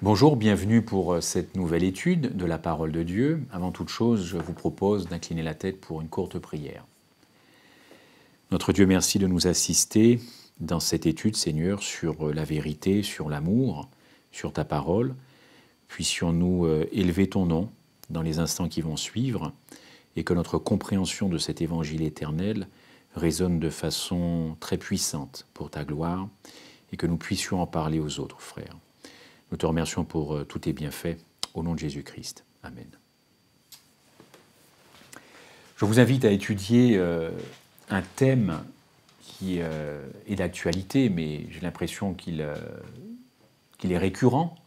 Bonjour, bienvenue pour cette nouvelle étude de la parole de Dieu. Avant toute chose, je vous propose d'incliner la tête pour une courte prière. Notre Dieu, merci de nous assister dans cette étude, Seigneur, sur la vérité, sur l'amour, sur ta parole. Puissions-nous élever ton nom dans les instants qui vont suivre et que notre compréhension de cet évangile éternel résonne de façon très puissante pour ta gloire et que nous puissions en parler aux autres frères. Nous te remercions pour tous tes bienfaits, au nom de Jésus-Christ. Amen. Je vous invite à étudier un thème qui est d'actualité, mais j'ai l'impression qu'il est récurrent,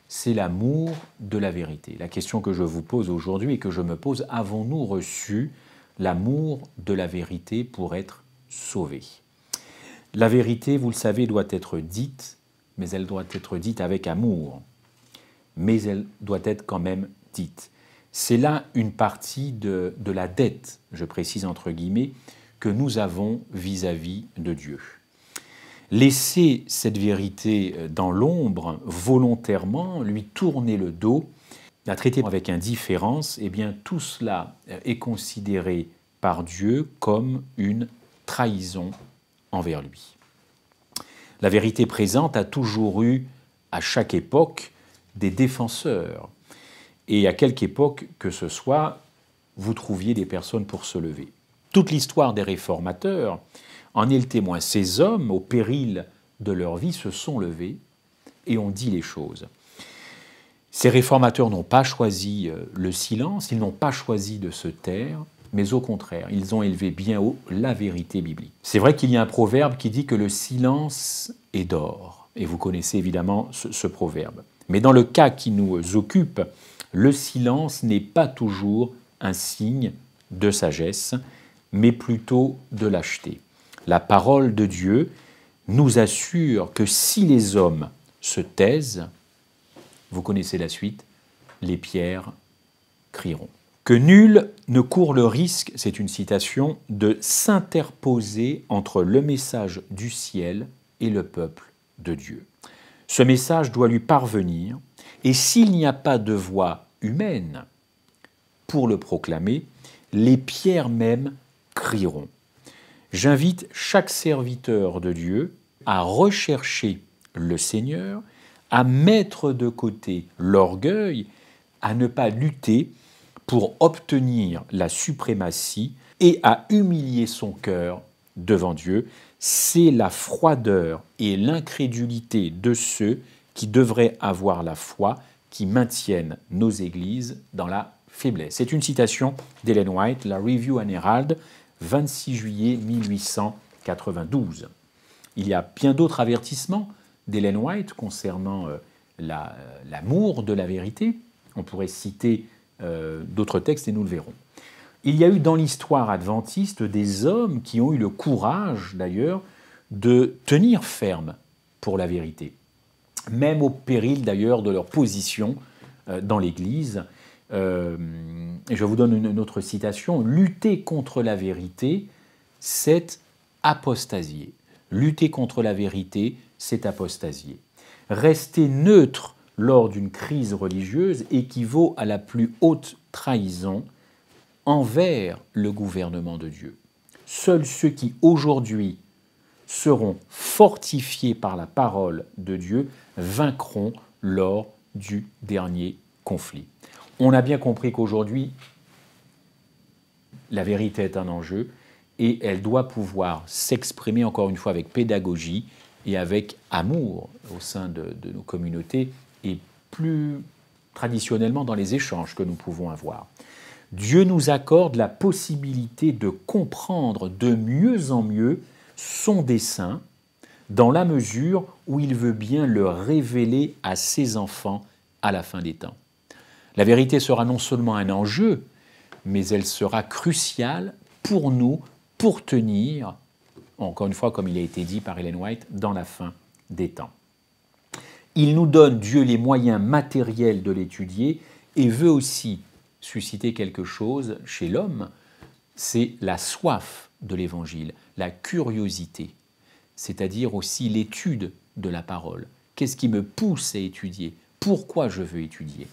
c'est l'amour de la vérité. La question que je vous pose aujourd'hui et que je me pose, avons-nous reçu l'amour de la vérité pour être sauvés? La vérité, vous le savez, doit être dite, mais elle doit être dite avec amour. Mais elle doit être quand même dite. C'est là une partie de la dette, je précise entre guillemets, que nous avons vis-à-vis de Dieu. Laisser cette vérité dans l'ombre volontairement, lui tourner le dos, la traiter avec indifférence, eh bien tout cela est considéré par Dieu comme une trahison envers lui. La vérité présente a toujours eu, à chaque époque, des défenseurs. Et à quelque époque que ce soit, vous trouviez des personnes pour se lever. Toute l'histoire des réformateurs en est le témoin. Ces hommes, au péril de leur vie, se sont levés et ont dit les choses. Ces réformateurs n'ont pas choisi le silence, ils n'ont pas choisi de se taire, mais au contraire, ils ont élevé bien haut la vérité biblique. C'est vrai qu'il y a un proverbe qui dit que le silence est d'or, et vous connaissez évidemment ce proverbe. Mais dans le cas qui nous occupe, le silence n'est pas toujours un signe de sagesse, mais plutôt de lâcheté. La parole de Dieu nous assure que si les hommes se taisent, vous connaissez la suite, les pierres crieront. Que nul ne court le risque, c'est une citation, de s'interposer entre le message du ciel et le peuple de Dieu. Ce message doit lui parvenir, et s'il n'y a pas de voix humaine pour le proclamer, les pierres même crieront. J'invite chaque serviteur de Dieu à rechercher le Seigneur, à mettre de côté l'orgueil, à ne pas lutter pour obtenir la suprématie et à humilier son cœur devant Dieu. C'est la froideur et l'incrédulité de ceux qui devraient avoir la foi qui maintiennent nos églises dans la faiblesse. C'est une citation d'Ellen White, la Review and Herald, 26 juillet 1892. Il y a bien d'autres avertissements d'Ellen White concernant l'amour de la vérité. On pourrait citer d'autres textes et nous le verrons. Il y a eu dans l'histoire adventiste des hommes qui ont eu le courage d'ailleurs de tenir ferme pour la vérité, même au péril d'ailleurs de leur position dans l'Église. Je vous donne une autre citation. Lutter contre la vérité, c'est apostasier. Lutter contre la vérité, c'est apostasier. Rester neutre lors d'une crise religieuse équivaut à la plus haute trahison envers le gouvernement de Dieu. Seuls ceux qui aujourd'hui seront fortifiés par la parole de Dieu vaincront lors du dernier conflit. On a bien compris qu'aujourd'hui, la vérité est un enjeu et elle doit pouvoir s'exprimer encore une fois avec pédagogie et avec amour au sein de nos communautés et plus traditionnellement dans les échanges que nous pouvons avoir. Dieu nous accorde la possibilité de comprendre de mieux en mieux son dessein dans la mesure où il veut bien le révéler à ses enfants à la fin des temps. La vérité sera non seulement un enjeu, mais elle sera cruciale pour nous, pour tenir, encore une fois, comme il a été dit par Ellen White, dans la fin des temps. Il nous donne, Dieu, les moyens matériels de l'étudier et veut aussi susciter quelque chose chez l'homme, c'est la soif de l'Évangile, la curiosité, c'est-à-dire aussi l'étude de la parole. Qu'est-ce qui me pousse à étudier? pourquoi je veux étudier.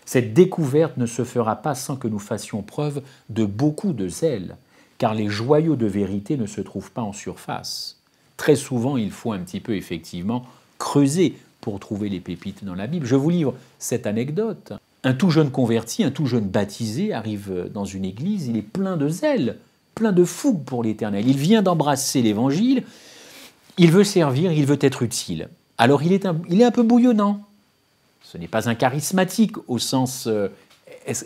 Cette découverte ne se fera pas sans que nous fassions preuve de beaucoup de zèle, car les joyaux de vérité ne se trouvent pas en surface. Très souvent, il faut un petit peu effectivement creuser pour trouver les pépites dans la Bible. Je vous livre cette anecdote. Un tout jeune converti, un tout jeune baptisé arrive dans une église, il est plein de zèle, plein de fougue pour l'Éternel. Il vient d'embrasser l'Évangile, il veut servir, il veut être utile. Alors il est un peu bouillonnant. Ce n'est pas un charismatique au sens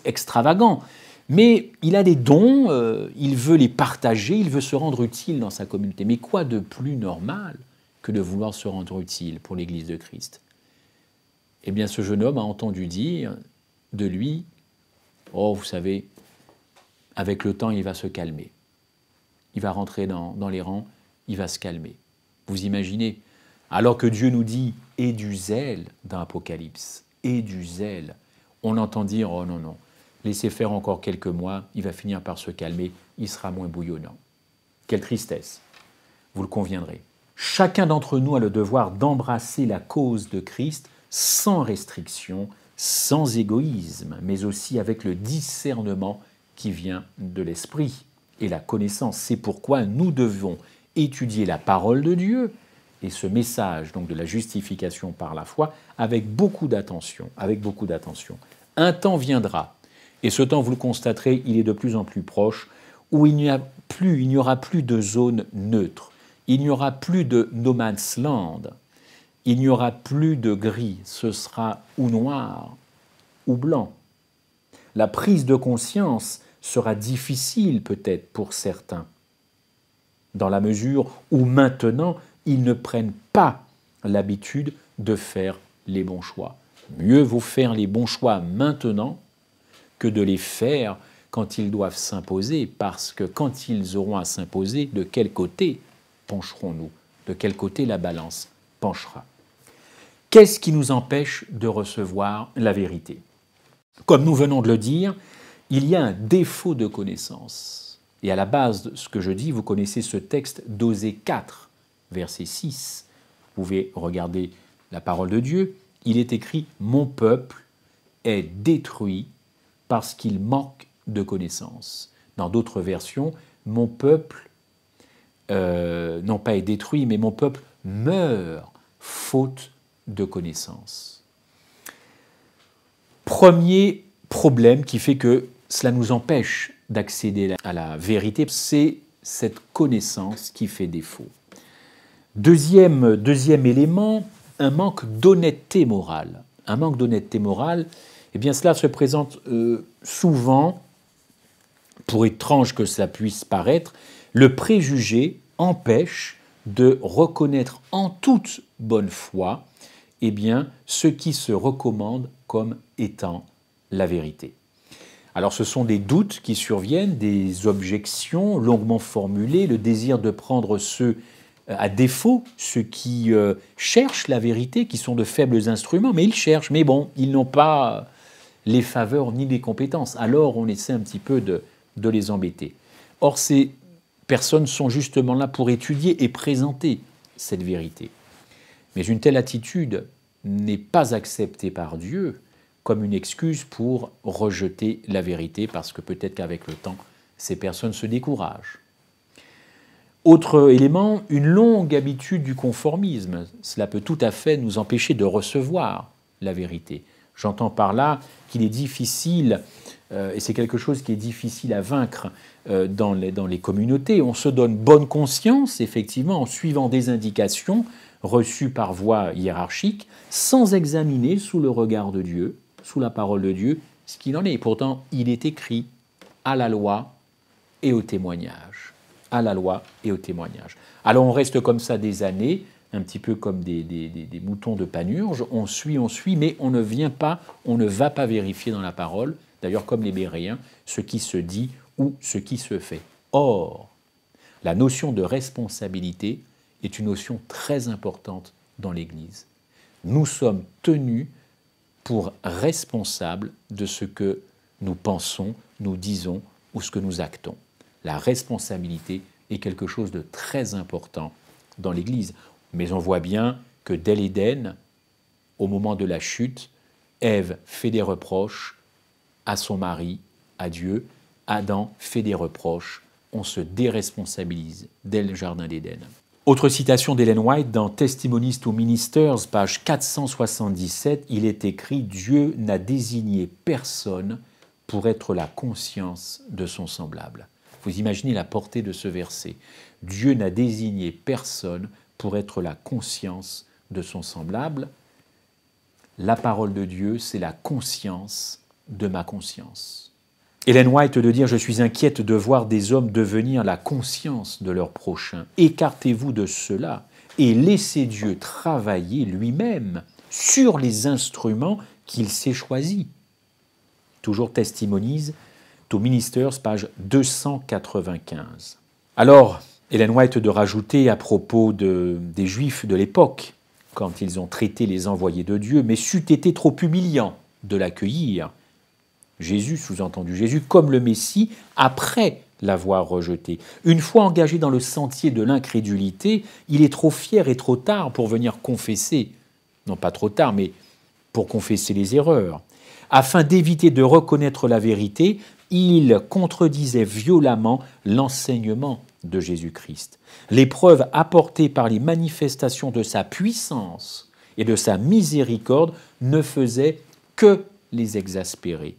extravagant, mais il a des dons, il veut les partager, il veut se rendre utile dans sa communauté. Mais quoi de plus normal que de vouloir se rendre utile pour l'Église de Christ? Eh bien, ce jeune homme a entendu dire de lui, « Oh, vous savez, avec le temps, il va se calmer. Il va rentrer dans les rangs, il va se calmer. » Vous imaginez? Alors que Dieu nous dit « et du zèle » dans l'Apocalypse, « et du zèle », on entend dire « oh non, non, laissez faire encore quelques mois, il va finir par se calmer, il sera moins bouillonnant. » Quelle tristesse, vous le conviendrez. Chacun d'entre nous a le devoir d'embrasser la cause de Christ sans restriction, sans égoïsme, mais aussi avec le discernement qui vient de l'esprit et la connaissance. C'est pourquoi nous devons étudier la parole de Dieu et ce message donc de la justification par la foi avec beaucoup d'attention, Un temps viendra, et ce temps, vous le constaterez, il est de plus en plus proche, où il n'y aura plus de zone neutre, il n'y aura plus de no man's land, il n'y aura plus de gris, ce sera ou noir ou blanc. La prise de conscience sera difficile peut-être pour certains, dans la mesure où maintenant ils ne prennent pas l'habitude de faire les bons choix. Mieux vaut faire les bons choix maintenant que de les faire quand ils doivent s'imposer, parce que quand ils auront à s'imposer, de quel côté pencherons-nous? De quel côté la balance penchera? Qu'est-ce qui nous empêche de recevoir la vérité? Comme nous venons de le dire, il y a un défaut de connaissance. Et à la base de ce que je dis, vous connaissez ce texte d'Osée 4, verset 6. Vous pouvez regarder la parole de Dieu. Il est écrit « Mon peuple est détruit parce qu'il manque de connaissance ». Dans d'autres versions, « Mon peuple, non pas est détruit, mais mon peuple meurt faute de connaissance ». Premier problème qui fait que cela nous empêche d'accéder à la vérité, c'est cette connaissance qui fait défaut. Deuxième élément, un manque d'honnêteté morale. Un manque d'honnêteté morale, eh bien cela se présente souvent, pour étrange que cela puisse paraître, le préjugé empêche de reconnaître en toute bonne foi eh bien, ce qui se recommande comme étant la vérité. Alors ce sont des doutes qui surviennent, des objections longuement formulées, le désir de prendre ceux à défaut, ceux qui cherchent la vérité, qui sont de faibles instruments, mais ils cherchent, mais bon, ils n'ont pas les faveurs ni les compétences. Alors on essaie un petit peu de les embêter. Or ces personnes sont justement là pour étudier et présenter cette vérité. Mais une telle attitude n'est pas acceptée par Dieu comme une excuse pour rejeter la vérité, parce que peut-être qu'avec le temps, ces personnes se découragent. Autre élément, une longue habitude du conformisme. Cela peut tout à fait nous empêcher de recevoir la vérité. J'entends par là qu'il est difficile, et c'est quelque chose qui est difficile à vaincre dans les communautés. On se donne bonne conscience, effectivement, en suivant des indications reçues par voie hiérarchique, sans examiner sous le regard de Dieu, sous la parole de Dieu, ce qu'il en est. Et pourtant, il est écrit à la loi et au témoignage. À la loi et au témoignage. Alors on reste comme ça des années, un petit peu comme des moutons de Panurge, on suit, mais on ne va pas vérifier dans la parole, d'ailleurs comme les Béréens, ce qui se dit ou ce qui se fait. Or, la notion de responsabilité est une notion très importante dans l'Église. Nous sommes tenus pour responsables de ce que nous pensons, nous disons ou ce que nous actons. La responsabilité est quelque chose de très important dans l'Église. Mais on voit bien que dès l'Éden, au moment de la chute, Ève fait des reproches à son mari, à Dieu. Adam fait des reproches. On se déresponsabilise dès le Jardin d'Éden. Autre citation d'Ellen White dans Testimonies to Ministers, page 477, il est écrit « Dieu n'a désigné personne pour être la conscience de son semblable ». Vous imaginez la portée de ce verset. Dieu n'a désigné personne pour être la conscience de son semblable. La parole de Dieu, c'est la conscience de ma conscience. Ellen White de dire « Je suis inquiète de voir des hommes devenir la conscience de leur prochain. Écartez-vous de cela et laissez Dieu travailler lui-même sur les instruments qu'il s'est choisis. » Toujours Testimonies to Ministers, page 295. Alors, Ellen White de rajouter à propos des Juifs de l'époque, quand ils ont traité les envoyés de Dieu, « Mais c'eût été trop humiliant de l'accueillir. » Jésus, sous-entendu Jésus, comme le Messie, après l'avoir rejeté. Une fois engagé dans le sentier de l'incrédulité, il est trop fier et trop tard pour venir confesser, non pas trop tard, mais pour confesser les erreurs. Afin d'éviter de reconnaître la vérité, il contredisait violemment l'enseignement de Jésus-Christ. Les preuves apportées par les manifestations de sa puissance et de sa miséricorde ne faisaient que les exaspérer.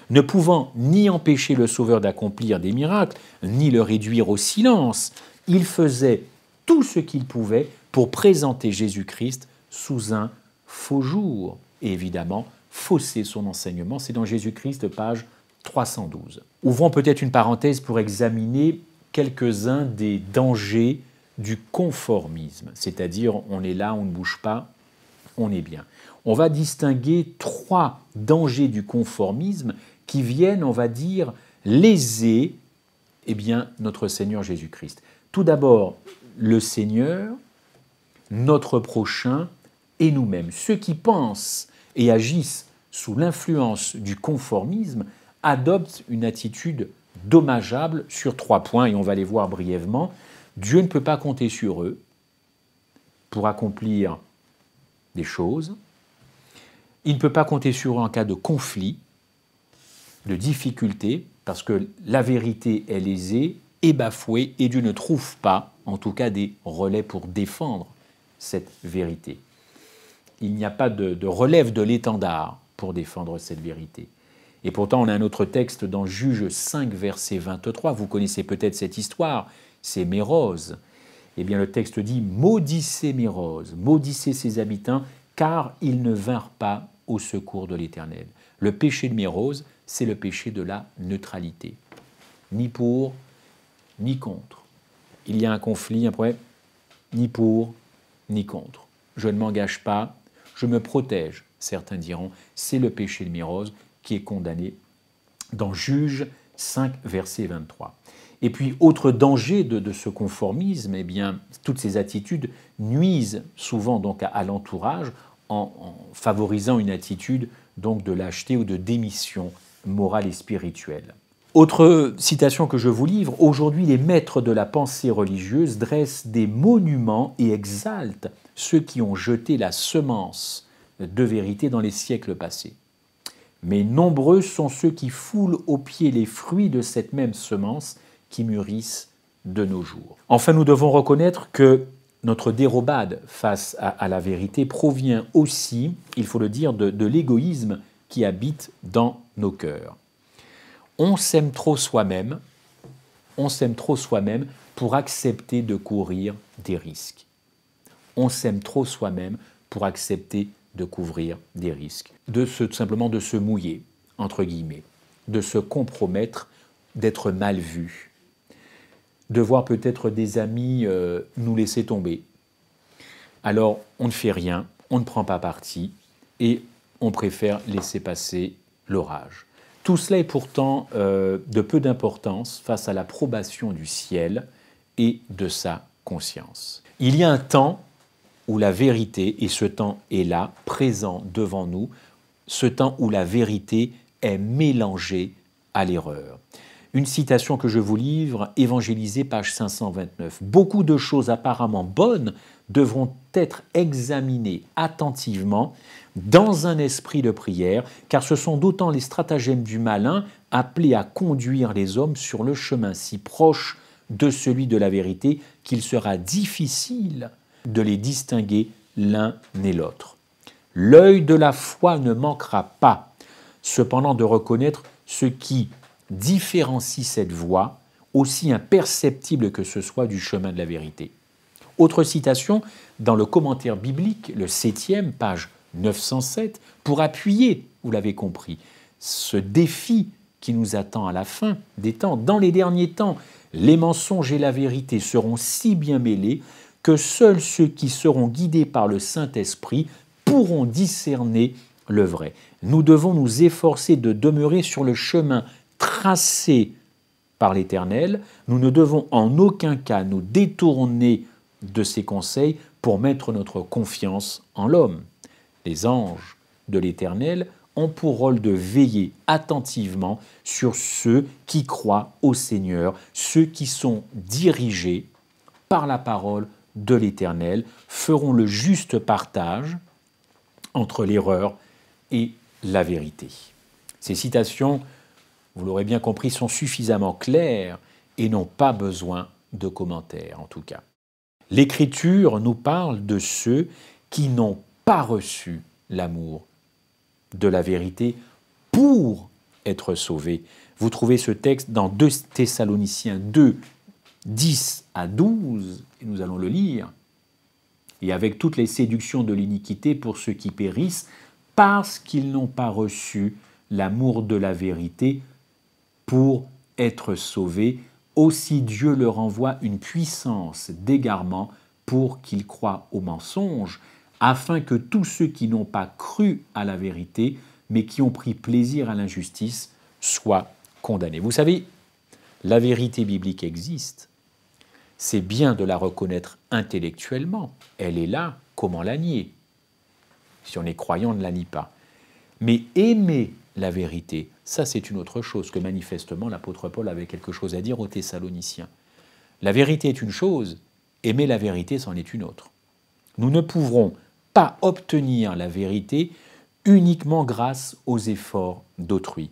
Ne pouvant ni empêcher le Sauveur d'accomplir des miracles, ni le réduire au silence, il faisait tout ce qu'il pouvait pour présenter Jésus-Christ sous un faux jour. Et évidemment, fausser son enseignement, c'est dans Jésus-Christ, page 312. Ouvrons peut-être une parenthèse pour examiner quelques-uns des dangers du conformisme, c'est-à-dire on est là, on ne bouge pas, on est bien. On va distinguer 3 dangers du conformisme qui viennent, on va dire, léser notre Seigneur Jésus-Christ. Tout d'abord, le Seigneur, notre prochain et nous-mêmes. Ceux qui pensent et agissent sous l'influence du conformisme adoptent une attitude dommageable sur 3 points, et on va les voir brièvement. Dieu ne peut pas compter sur eux pour accomplir des choses. Il ne peut pas compter sur eux en cas de conflit, de difficulté, parce que la vérité est lésée et bafouée, et Dieu ne trouve pas, en tout cas, des relais pour défendre cette vérité. Il n'y a pas de relève de l'étendard pour défendre cette vérité. Et pourtant, on a un autre texte dans Juge 5, verset 23. Vous connaissez peut-être cette histoire, c'est Mérose. Eh bien, le texte dit « Maudissez Mérose, maudissez ses habitants, car ils ne vinrent pas au secours de l'Éternel. » Le péché de Mérose, c'est le péché de la neutralité. Ni pour, ni contre. Il y a un conflit, un problème, ni pour, ni contre. Je ne m'engage pas, je me protège, certains diront. C'est le péché de Mérose qui est condamné dans Juge 5, verset 23. Et puis, autre danger de ce conformisme, eh bien, toutes ces attitudes nuisent souvent donc à l'entourage en favorisant une attitude donc de lâcheté ou de démission morale et spirituelle. Autre citation que je vous livre, aujourd'hui les maîtres de la pensée religieuse dressent des monuments et exaltent ceux qui ont jeté la semence de vérité dans les siècles passés. Mais nombreux sont ceux qui foulent aux pieds les fruits de cette même semence qui mûrissent de nos jours. Enfin, nous devons reconnaître que notre dérobade face à la vérité provient aussi, il faut le dire, de l'égoïsme qui habite dans nos cœurs. On s'aime trop soi-même pour accepter de courir des risques. On s'aime trop soi-même pour accepter de couvrir des risques, tout simplement de se mouiller, entre guillemets, de se compromettre, d'être mal vu, de voir peut-être des amis nous laisser tomber. Alors, on ne fait rien, on ne prend pas parti et on préfère laisser passer l'orage. Tout cela est pourtant de peu d'importance face à l'approbation du ciel et de sa conscience. Il y a un temps où la vérité, et ce temps est là, présent devant nous, ce temps où la vérité est mélangée à l'erreur. Une citation que je vous livre, Évangélisée, page 529. « Beaucoup de choses apparemment bonnes devront être examinées attentivement dans un esprit de prière, car ce sont d'autant les stratagèmes du malin appelés à conduire les hommes sur le chemin si proche de celui de la vérité qu'il sera difficile de les distinguer l'un et l'autre. L'œil de la foi ne manquera pas, cependant, de reconnaître ce qui différencie cette voie, aussi imperceptible que ce soit, du chemin de la vérité. » Autre citation, dans le commentaire biblique, le 7e, page 907, pour appuyer, vous l'avez compris, ce défi qui nous attend à la fin des temps. Dans les derniers temps, les mensonges et la vérité seront si bien mêlés que seuls ceux qui seront guidés par le Saint-Esprit pourront discerner le vrai. Nous devons nous efforcer de demeurer sur le chemin tracé par l'Éternel. Nous ne devons en aucun cas nous détourner de ses conseils pour mettre notre confiance en l'homme. Les anges de l'Éternel ont pour rôle de veiller attentivement sur ceux qui croient au Seigneur, ceux qui sont dirigés par la parole de l'Éternel, feront le juste partage entre l'erreur et la vérité. Ces citations, vous l'aurez bien compris, sont suffisamment claires et n'ont pas besoin de commentaires, en tout cas. L'Écriture nous parle de ceux qui n'ont pas reçu l'amour de la vérité pour être sauvés. Vous trouvez ce texte dans 2 Thessaloniciens 2, 10 à 12, et nous allons le lire. « Et avec toutes les séductions de l'iniquité pour ceux qui périssent, parce qu'ils n'ont pas reçu l'amour de la vérité pour être sauvés, aussi Dieu leur envoie une puissance d'égarement pour qu'ils croient au mensonge, afin que tous ceux qui n'ont pas cru à la vérité, mais qui ont pris plaisir à l'injustice, soient condamnés. » Vous savez, la vérité biblique existe. C'est bien de la reconnaître intellectuellement. Elle est là, comment la nier? Si on est croyant, on ne la nie pas. Mais aimer la vérité, ça c'est une autre chose, que manifestement l'apôtre Paul avait quelque chose à dire aux Thessaloniciens. La vérité est une chose, aimer la vérité c'en est une autre. Nous ne pourrons pas obtenir la vérité uniquement grâce aux efforts d'autrui.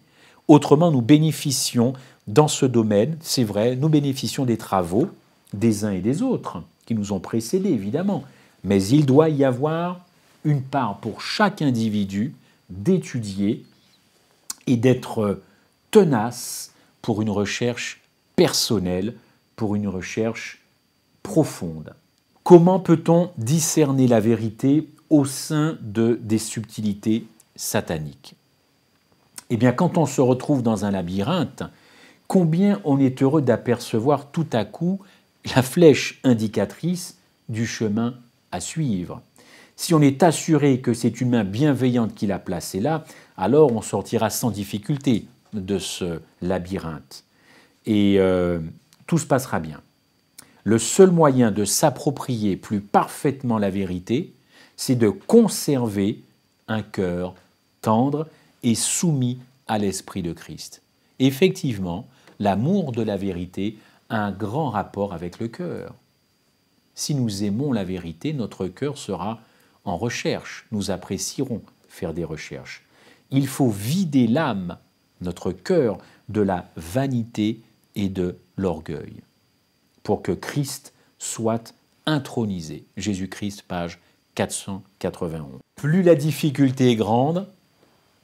Autrement, nous bénéficions dans ce domaine, c'est vrai, nous bénéficions des travaux des uns et des autres, qui nous ont précédés évidemment, mais il doit y avoir une part pour chaque individu d'étudier et d'être tenace pour une recherche personnelle, pour une recherche profonde. Comment peut-on discerner la vérité au sein des subtilités sataniques? Eh bien, quand on se retrouve dans un labyrinthe, combien on est heureux d'apercevoir tout à coup la flèche indicatrice du chemin à suivre. Si on est assuré que c'est une main bienveillante qui l'a placé là, alors on sortira sans difficulté de ce labyrinthe. Et tout se passera bien. Le seul moyen de s'approprier plus parfaitement la vérité, c'est de conserver un cœur tendre et soumis à l'Esprit de Christ. Effectivement, l'amour de la vérité a un grand rapport avec le cœur. Si nous aimons la vérité, notre cœur sera en recherche. Nous apprécierons faire des recherches. Il faut vider l'âme, notre cœur, de la vanité et de l'orgueil, pour que Christ soit intronisé. Jésus-Christ, page 491. Plus la difficulté est grande,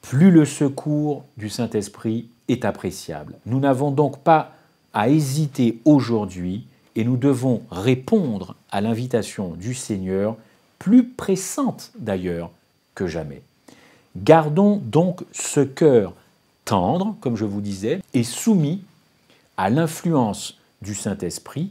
plus le secours du Saint-Esprit est appréciable. Nous n'avons donc pas à hésiter aujourd'hui et nous devons répondre à l'invitation du Seigneur, plus pressante d'ailleurs que jamais. Gardons donc ce cœur tendre, comme je vous disais, et soumis à l'influence du Saint-Esprit,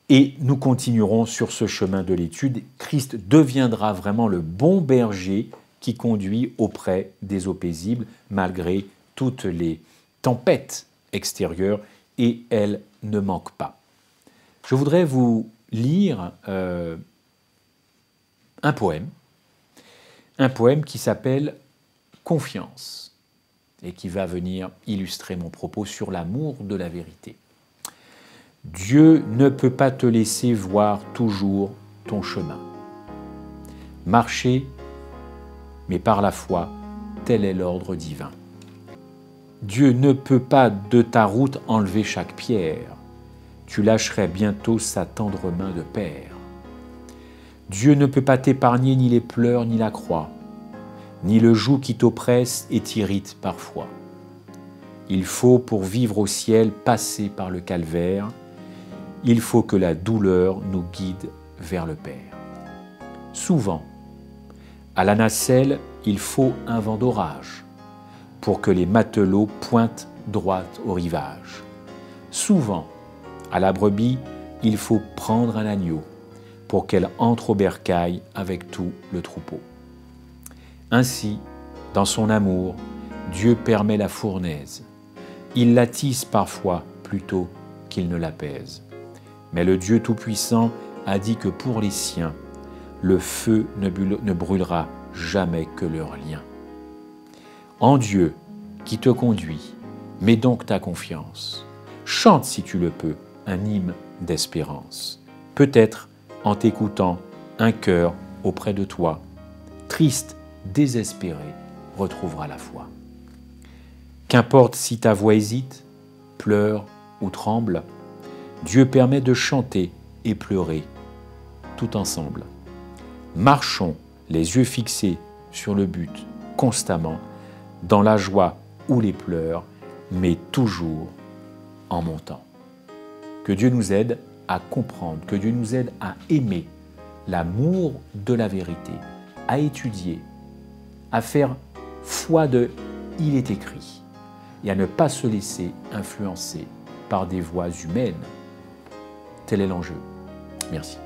et nous continuerons sur ce chemin de l'étude. Christ deviendra vraiment le bon berger qui conduit auprès des eaux paisibles, malgré toutes les tempêtes extérieures, et elles ne manquent pas. Je voudrais vous lire un poème qui s'appelle « Confiance ». et qui va venir illustrer mon propos sur l'amour de la vérité. Dieu ne peut pas te laisser voir toujours ton chemin. Marcher, mais par la foi, tel est l'ordre divin. Dieu ne peut pas de ta route enlever chaque pierre. Tu lâcherais bientôt sa tendre main de père. Dieu ne peut pas t'épargner ni les pleurs ni la croix, ni le joug qui t'oppresse et t'irrite parfois. Il faut, pour vivre au ciel, passer par le calvaire. Il faut que la douleur nous guide vers le Père. Souvent, à la nacelle, il faut un vent d'orage pour que les matelots pointent droite au rivage. Souvent, à la brebis, il faut prendre un agneau pour qu'elle entre au bercail avec tout le troupeau. Ainsi, dans son amour, Dieu permet la fournaise. Il l'attise parfois plutôt qu'il ne l'apaise. Mais le Dieu Tout-Puissant a dit que pour les siens, le feu ne brûlera jamais que leur lien. En Dieu qui te conduit, mets donc ta confiance. Chante si tu le peux un hymne d'espérance. Peut-être en t'écoutant, un cœur auprès de toi, triste, désespéré, retrouvera la foi. Qu'importe si ta voix hésite, pleure ou tremble, Dieu permet de chanter et pleurer tout ensemble. Marchons les yeux fixés sur le but constamment, dans la joie ou les pleurs, mais toujours en montant. Que Dieu nous aide à comprendre, que Dieu nous aide à aimer l'amour de la vérité, à étudier, à faire foi de « il est écrit » et à ne pas se laisser influencer par des voies humaines. Tel est l'enjeu. Merci.